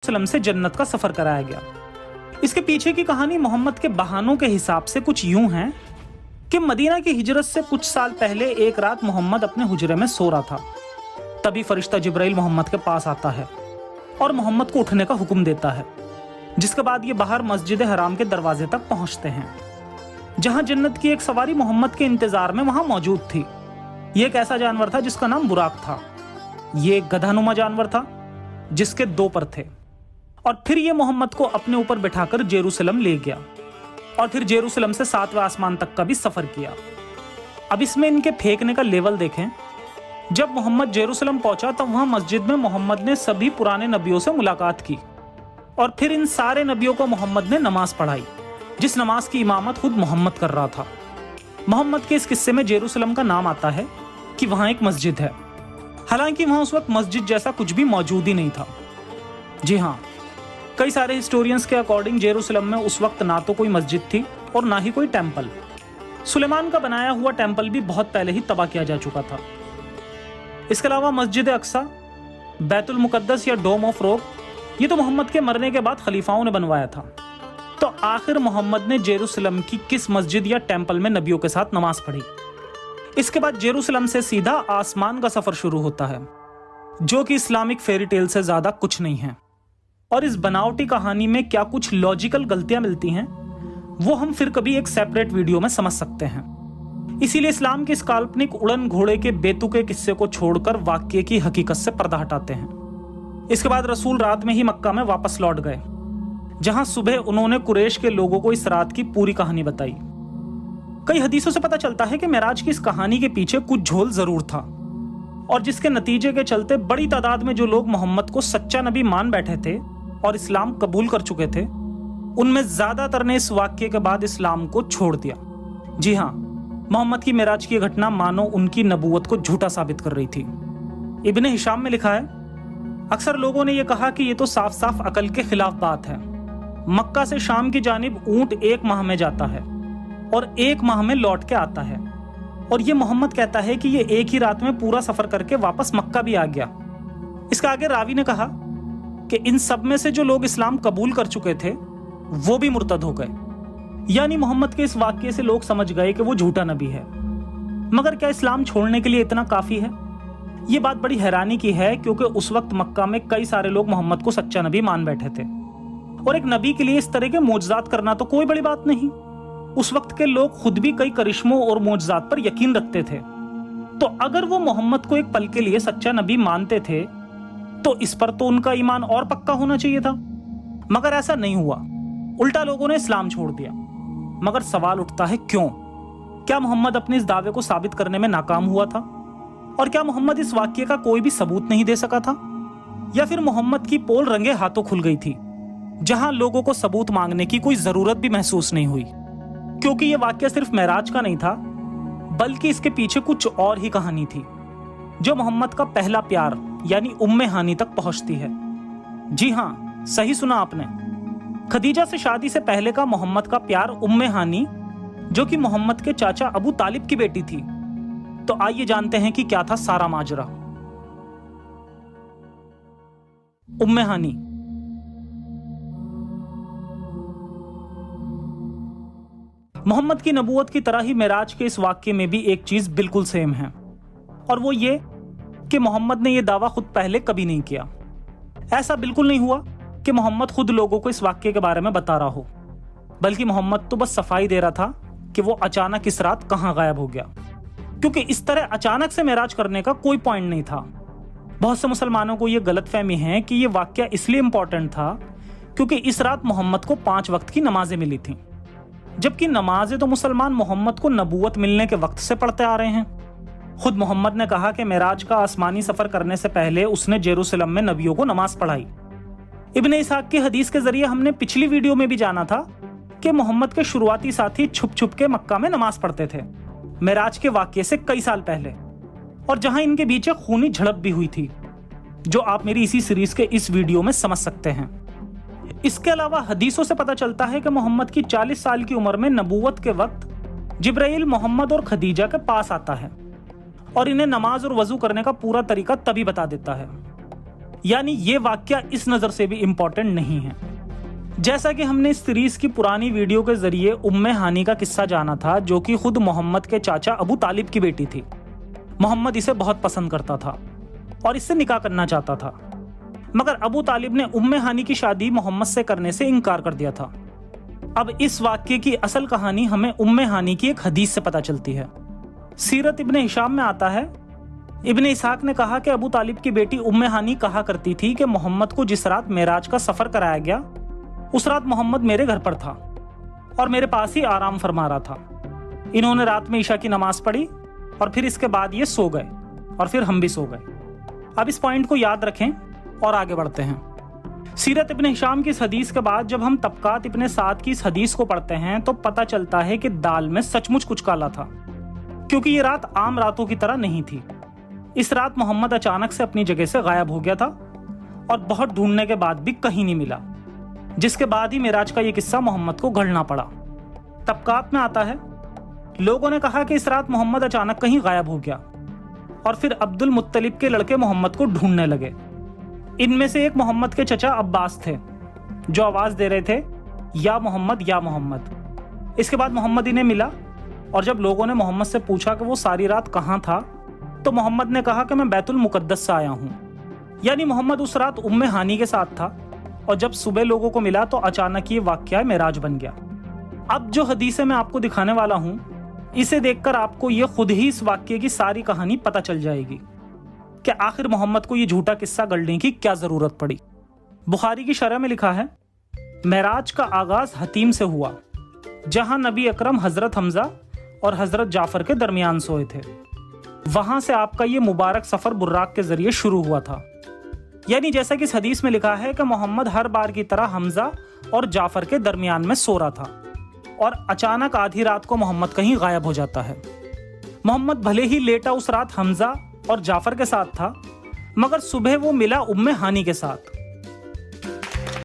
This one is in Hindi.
जेरूसलम से जन्नत का सफर कराया गया। इसके पीछे की कहानी मोहम्मद के बहानों के हिसाब से कुछ यूं है कि मदीना की हिजरत से कुछ साल पहले एक रात मोहम्मद अपने हुजरे में सो रहा था। तभी फरिश्ता जिब्राइल मोहम्मद के पास आता है और मोहम्मद को उठने का हुक्म देता है, जिसके बाद ये बाहर मस्जिद हराम के दरवाजे तक पहुंचते हैं, जहां जन्नत की एक सवारी मोहम्मद के इंतजार में वहां मौजूद थी। ये एक ऐसा जानवर था जिसका नाम बुराक था। ये एक गधानुमा जानवर था जिसके 2 पर थे। और फिर ये मोहम्मद को अपने ऊपर बिठाकर जेरूसलम ले गया और फिर जेरूसलम से 7वें आसमान तक का भी सफर किया। अब इसमें इनके फेंकने का लेवल देखें। जब मोहम्मद जेरूसलम पहुंचा तब वहां मस्जिद में मोहम्मद ने सभी पुराने नबियों से मुलाकात की और फिर इन सारे नबियों को मोहम्मद ने नमाज पढ़ाई, जिस नमाज की इमामत खुद मोहम्मद कर रहा था। मोहम्मद के इस किस्से में जेरूसलम का नाम आता है कि वहां एक मस्जिद है, हालांकि वहां उस वक्त मस्जिद जैसा कुछ भी मौजूद ही नहीं था। जी हाँ, कई सारे हिस्टोरियंस के अकॉर्डिंग जेरूसलम में उस वक्त ना तो कोई मस्जिद थी और ना ही कोई टेम्पल। सुलेमान का बनाया हुआ टेम्पल भी बहुत पहले ही तबाह किया जा चुका था। इसके अलावा मस्जिद अक्सा, बैतुल मुकद्दस या डोम ऑफ रॉक, ये तो मोहम्मद के मरने के बाद खलीफाओं ने बनवाया था। तो आखिर मोहम्मद ने जेरूसलम की किस मस्जिद या टेम्पल में नबियों के साथ नमाज पढ़ी? इसके बाद जेरूसलम से सीधा आसमान का सफर शुरू होता है, जो कि इस्लामिक फेरी टेल से ज्यादा कुछ नहीं है। और इस बनावटी कहानी में क्या कुछ लॉजिकल गलतियां मिलती हैं, वो हम फिर कभी एक सेपरेट वीडियो में समझ सकते हैं। इसीलिए इस्लाम के इस काल्पनिक उड़न घोड़े के बेतुके किस्से को छोड़कर वाक्य की हकीकत से पर्दा हटाते हैं। इसके बाद रसूल रात में ही मक्का में वापस लौट गए, जहां सुबह उन्होंने कुरैश के लोगों को इस रात की पूरी कहानी बताई। कई हदीसों से पता चलता है कि मेराज की इस कहानी के पीछे कुछ झोल जरूर था, और जिसके नतीजे के चलते बड़ी तादाद में जो लोग मोहम्मद को सच्चा नबी मान बैठे थे और इस्लाम कबूल कर चुके थे, उनमें ज्यादातर ने इस वाक्य के बाद इस्लाम को छोड़ दिया। जी हाँ, मोहम्मद की मेराज की घटना मानो उनकी नबूवत को झूठा साबित कर रही थी। इब्ने हिशाम में लिखा है, अक्सर लोगों ने यह कहा कि यह तो साफ साफ अकल के खिलाफ बात है। मक्का से शाम की जानिब ऊंट 1 माह में जाता है और 1 माह में लौट के आता है, और ये मोहम्मद कहता है कि ये एक ही रात में पूरा सफर करके वापस मक्का भी आ गया। इसका आगे रावी ने कहा कि इन सब में से जो लोग इस्लाम कबूल कर चुके थे वो भी मुर्तद हो गए, यानी मोहम्मद के इस वाक्य से लोग समझ गए कि वो झूठा नबी है। मगर क्या इस्लाम छोड़ने के लिए इतना काफी है? ये बात बड़ी हैरानी की है, क्योंकि उस वक्त मक्का में कई सारे लोग मोहम्मद को सच्चा नबी मान बैठे थे, और एक नबी के लिए इस तरह के मोजज़ात करना तो कोई बड़ी बात नहीं। उस वक्त के लोग खुद भी कई करिश्मों और मोजज़ात पर यकीन रखते थे। तो अगर वो मोहम्मद को एक पल के लिए सच्चा नबी मानते थे तो इस पर तो उनका ईमान और पक्का होना चाहिए था। मगर ऐसा नहीं हुआ, उल्टा लोगों ने इस्लाम छोड़ दिया। मगर सवाल उठता है, क्यों? क्या मोहम्मद अपने इस दावे को साबित करने में नाकाम हुआ था? और क्या मोहम्मद इस वाक्य का कोई भी सबूत नहीं दे सका था? या फिर मोहम्मद की पोल रंगे हाथों खुल गई थी, जहां लोगों को सबूत मांगने की कोई जरूरत भी महसूस नहीं हुई? क्योंकि यह वाक्य सिर्फ मेराज का नहीं था, बल्कि इसके पीछे कुछ और ही कहानी थी, जो मोहम्मद का पहला प्यार यानी उम्मे हानी तक पहुंचती है। जी हां, सही सुना आपने, खदीजा से शादी से पहले का मोहम्मद का प्यार उम्मे हानी, जो कि मोहम्मद के चाचा अबू तालिब की बेटी थी। तो आइए जानते हैं कि क्या था सारा माजरा। उम्मे हानी मोहम्मद की नबूवत की तरह ही मेराज के इस वाक्य में भी एक चीज बिल्कुल सेम है, और वो ये कि मोहम्मद ने यह दावा खुद पहले कभी नहीं किया। ऐसा बिल्कुल नहीं हुआ कि मोहम्मद खुद लोगों को इस वाक्य के बारे में बता रहा हो, बल्कि मोहम्मद तो बस सफाई दे रहा था कि वो अचानक इस रात कहां गायब हो गया, क्योंकि इस तरह अचानक से मेराज करने का कोई पॉइंट नहीं था। बहुत से मुसलमानों को यह गलतफहमी है कि यह वाक्य इसलिए इंपॉर्टेंट था क्योंकि इस रात मोहम्मद को 5 वक्त की नमाजें मिली थीं, जबकि नमाजें तो मुसलमान मोहम्मद को नबूवत मिलने के वक्त से पढ़ते आ रहे हैं। खुद मोहम्मद ने कहा कि मेराज का आसमानी सफर करने से पहले उसने जेरूसलम में नबियों को नमाज पढ़ाई। इब्ने इसाक की हदीस के जरिए हमने पिछली वीडियो में भी जाना था कि मोहम्मद के शुरुआती साथी छुप छुप के मक्का में नमाज पढ़ते थे मेराज के वाक्य से कई साल पहले, और जहां इनके बीच एक खूनी झड़प भी हुई थी, जो आप मेरी इसी सीरीज के इस वीडियो में समझ सकते हैं। इसके अलावा हदीसों से पता चलता है कि मोहम्मद की 40 साल की उम्र में नबूवत के वक्त जिब्राइल मोहम्मद और खदीजा के पास आता है और इन्हें नमाज और वजू करने का पूरा तरीका तभी बता देता है। यानी ये वाक्य इस नजर से भी इंपॉर्टेंट नहीं है। जैसा कि हमने इस सीरीज की पुरानी वीडियो के जरिए उम्मे हानी का किस्सा जाना था, जो कि खुद मोहम्मद के चाचा अबू तालिब की बेटी थी। मोहम्मद इसे बहुत पसंद करता था और इससे निकाह करना चाहता था, मगर अबू तालिब ने उम्मे हानी की शादी मोहम्मद से करने से इनकार कर दिया था। अब इस वाक्य की असल कहानी हमें उम्मे हानी की एक हदीस से पता चलती है। सीरत इब्ने हिशाम में आता है, इब्ने इसहाक ने कहा कि अबू तालिब की बेटी उम्मे हानी कहा करती थी कि मोहम्मद को जिस रात मेराज का सफर कराया गया, उस रात मोहम्मद मेरे घर पर था और मेरे पास ही आराम फरमा रहा था। इन्होंने रात में ईशा की नमाज पढ़ी और फिर इसके बाद ये सो गए और फिर हम भी सो गए। अब इस पॉइंट को याद रखें और आगे बढ़ते हैं। सीरत इब्ने हिशाम की इस हदीस के बाद जब हम तबकात इब्ने साद की इस हदीस को पढ़ते हैं तो पता चलता है कि दाल में सचमुच कुछ काला था, क्योंकि ये रात आम रातों की तरह नहीं थी। इस रात मोहम्मद अचानक से अपनी जगह से गायब हो गया था और बहुत ढूंढने के बाद भी कहीं नहीं मिला, जिसके बाद ही मेराज का ये किस्सा मोहम्मद को गढ़ना पड़ा। तबकात में आता है, लोगों ने कहा कि इस रात मोहम्मद अचानक कहीं गायब हो गया और फिर अब्दुल मुत्तलिब के लड़के मोहम्मद को ढूंढने लगे। इनमें से एक मोहम्मद के चचा अब्बास थे, जो आवाज दे रहे थे या मोहम्मद या मोहम्मद। इसके बाद मोहम्मद इन्हें मिला और जब लोगों ने मोहम्मद से पूछा कि वो सारी रात कहाँ था, तो मोहम्मद ने कहा कि मैं बैतुल मुकद्दस से आया हूँ। यानी मोहम्मद उस रात उम्मे हानी के साथ था और जब सुबह लोगों को मिला तो अचानक ये वाक़या मेराज बन गया। अब जो हदीसें मैं आपको दिखाने वाला हूँ, इसे देखकर आपको ये खुद ही इस वाक्य की सारी कहानी पता चल जाएगी कि आखिर मोहम्मद को ये झूठा किस्सा गढ़ने की क्या जरूरत पड़ी। बुखारी की शरह में लिखा है, मेराज का आगाज हतीम से हुआ, जहां नबी अकरम हजरत हमजा और हजरत जाफर के दरमियान सोए थे। वहां से आपका ये मुबारक सफर बुर्राक के जरिए शुरू हुआ था। यानी जैसा कि इस हदीस में लिखा है कि मोहम्मद हर बार की तरह हमजा और जाफर के दरमियान में सो रहा था और अचानक आधी रात को मोहम्मद कहीं गायब हो जाता है। मोहम्मद भले ही लेटा उस रात हमजा और जाफर के साथ था, मगर सुबह वो मिला उम्मे हानी के साथ।